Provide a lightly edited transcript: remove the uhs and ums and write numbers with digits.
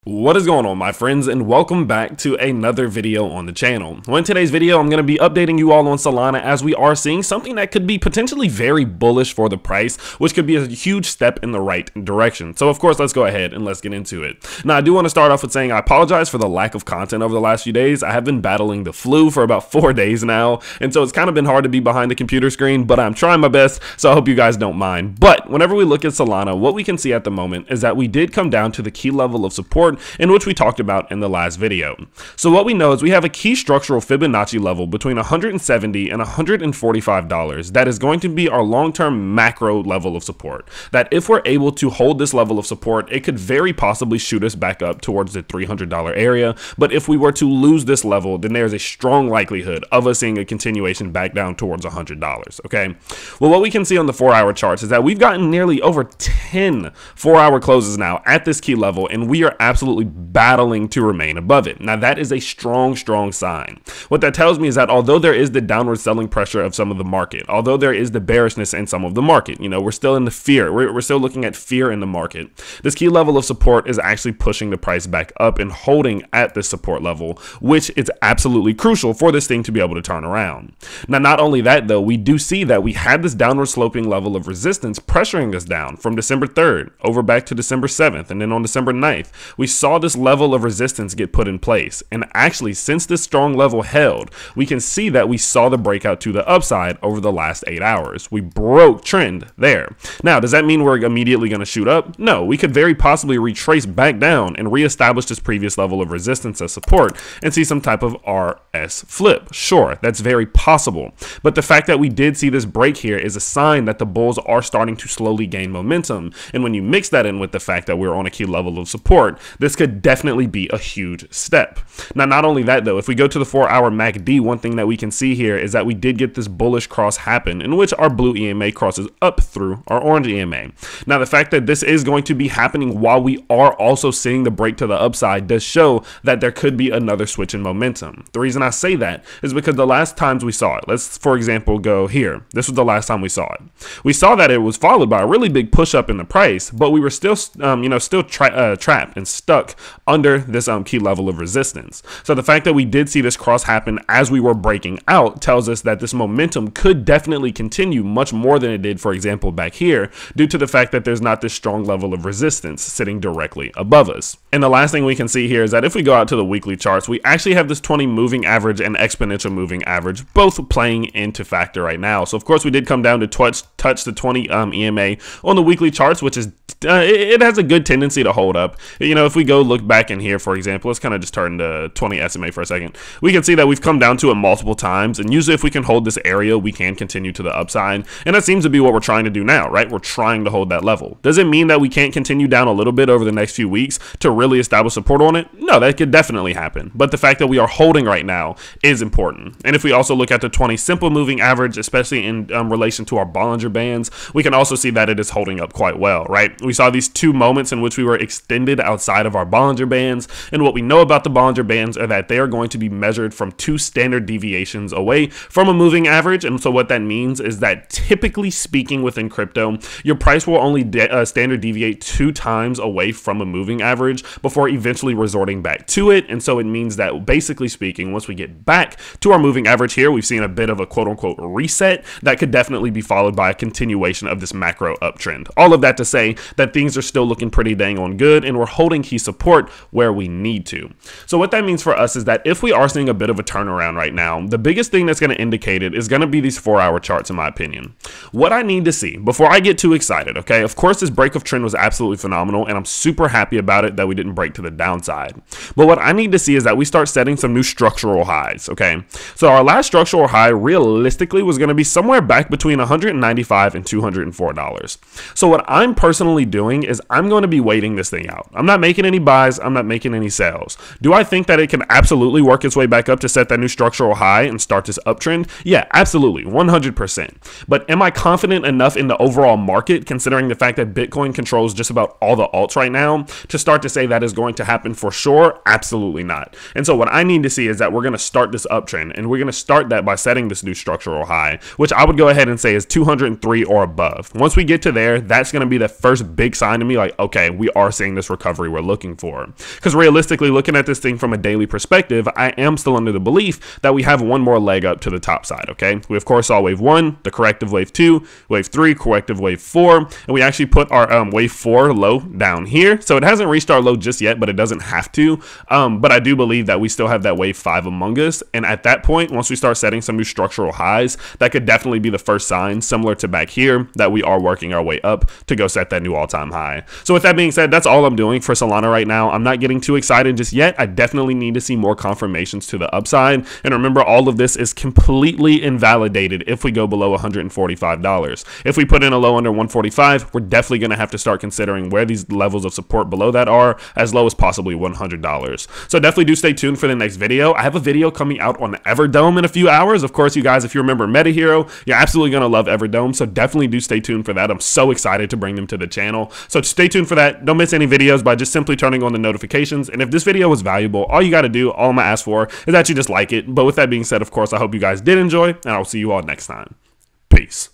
What is going on, my friends, and welcome back to another video on the channel. Well, in today's video, I'm going to be updating you all on Solana as we are seeing something that could be potentially very bullish for the price, which could be a huge step in the right direction. So of course, let's go ahead and let's get into it. Now, I do want to start off with saying I apologize for the lack of content over the last few days. I have been battling the flu for about 4 days now, and so it's kind of been hard to be behind the computer screen, but I'm trying my best, so I hope you guys don't mind. But whenever we look at Solana, what we can see at the moment is that we did come down to the key level of support in which we talked about in the last video. So what we know is we have a key structural Fibonacci level between $170 and $145 that is going to be our long-term macro level of support. That if we're able to hold this level of support, it could very possibly shoot us back up towards the $300 area. But if we were to lose this level, then there's a strong likelihood of us seeing a continuation back down towards $100. Okay. Well, what we can see on the 4-hour charts is that we've gotten nearly over 10 4-hour closes now at this key level, and we are absolutely battling to remain above it. Now, that is a strong sign. What that tells me is that although there is the downward selling pressure of some of the market, although there is the bearishness in some of the market, you know, we're still in the fear. We're still looking at fear in the market. This key level of support is actually pushing the price back up and holding at this support level, which is absolutely crucial for this thing to be able to turn around. Now, not only that, though, we do see that we had this downward sloping level of resistance pressuring us down from December 3rd over back to December 7th, and then on December 9th, we saw this level of resistance get put in place. And actually, since this strong level held, we can see that we saw the breakout to the upside over the last 8 hours. We broke trend there. Now, does that mean we're immediately going to shoot up? No, we could very possibly retrace back down and reestablish this previous level of resistance as support and see some type of RS flip. Sure, that's very possible. But the fact that we did see this break here is a sign that the bulls are starting to slowly gain momentum. And when you mix that in with the fact that we're on a key level of support, this could definitely be a huge step. Now, not only that, though, if we go to the 4-hour MACD, one thing that we can see here is that we did get this bullish cross happen in which our blue EMA crosses up through our orange EMA. Now, the fact that this is going to be happening while we are also seeing the break to the upside does show that there could be another switch in momentum. The reason I say that is because the last times we saw it, let's, for example, go here. This was the last time we saw it. We saw that it was followed by a really big push up in the price, but we were still, trapped and stuck under this key level of resistance. So the fact that we did see this cross happen as we were breaking out tells us that this momentum could definitely continue much more than it did, for example, back here, due to the fact that there's not this strong level of resistance sitting directly above us. And the last thing we can see here is that if we go out to the weekly charts, we actually have this 20 moving average and exponential moving average both playing into factor right now. So of course we did come down to touch the 20 EMA on the weekly charts, which is it has a good tendency to hold up. You know, if we go look back in here, for example, let's kind of just turn to 20 SMA for a second. We can see that we've come down to it multiple times, and usually if we can hold this area, we can continue to the upside, and that seems to be what we're trying to do now, right? We're trying to hold that level. Does it mean that we can't continue down a little bit over the next few weeks to really establish support on it? No, that could definitely happen, but the fact that we are holding right now is important. And if we also look at the 20 simple moving average, especially in relation to our Bollinger Bands, we can also see that it is holding up quite well, right? We saw these 2 moments in which we were extended outside of our Bollinger Bands, and what we know about the Bollinger Bands are that they are going to be measured from 2 standard deviations away from a moving average. And so what that means is that typically speaking within crypto, your price will only standard deviate 2 times away from a moving average before eventually resorting back to it. And so it means that basically speaking, once we get back to our moving average here, we've seen a bit of a quote-unquote reset that could definitely be followed by a continuation of this macro uptrend. All of that to say that things are still looking pretty dang on good, and we're holding key support where we need to. So what that means for us is that if we are seeing a bit of a turnaround right now, the biggest thing that's going to indicate it is going to be these 4-hour charts, in my opinion. What I need to see before I get too excited, okay, of course this break of trend was absolutely phenomenal, and I'm super happy about it that we didn't break to the downside. But what I need to see is that we start setting some new structural highs, okay? So our last structural high realistically was going to be somewhere back between $195 and $204. So what I'm personally doing is I'm going to be waiting this thing out. I'm not making any buys. I'm not making any sales. Do I think that it can absolutely work its way back up to set that new structural high and start this uptrend? Yeah, absolutely, 100%. But am I confident enough in the overall market, considering the fact that Bitcoin controls just about all the alts right now, to start to say that is going to happen for sure? Absolutely not. And so what I need to see is that we're going to start this uptrend, and we're going to start that by setting this new structural high, which I would go ahead and say is 203 or above. Once we get to there, that's going to be the first big sign to me, like, okay, we are seeing this recovery we're looking looking for. Because realistically, looking at this thing from a daily perspective, I am still under the belief that we have one more leg up to the top side, okay? We of course saw wave 1, the corrective wave 2, wave 3, corrective wave 4, and we actually put our wave 4 low down here. So it hasn't reached our low just yet, but it doesn't have to. But I do believe that we still have that wave 5 among us, and at that point, once we start setting some new structural highs, that could definitely be the first sign, similar to back here, that we are working our way up to go set that new all-time high. So with that being said, that's all I'm doing for Solana right now. I'm not getting too excited just yet. I definitely need to see more confirmations to the upside, and remember, all of this is completely invalidated if we go below $145. If we put in a low under 145, we're definitely going to have to start considering where these levels of support below that are, as low as possibly $100. So definitely do stay tuned for the next video. I have a video coming out on Everdome in a few hours. Of course, you guys, if you remember Meta Hero, you're absolutely going to love Everdome, so definitely do stay tuned for that. I'm so excited to bring them to the channel, so stay tuned for that. Don't miss any videos by just simply turning on the notifications, and if this video was valuable, all you got to do, all I'm going to ask for, is that you just like it. But with that being said, of course, I hope you guys did enjoy, and I'll see you all next time. Peace.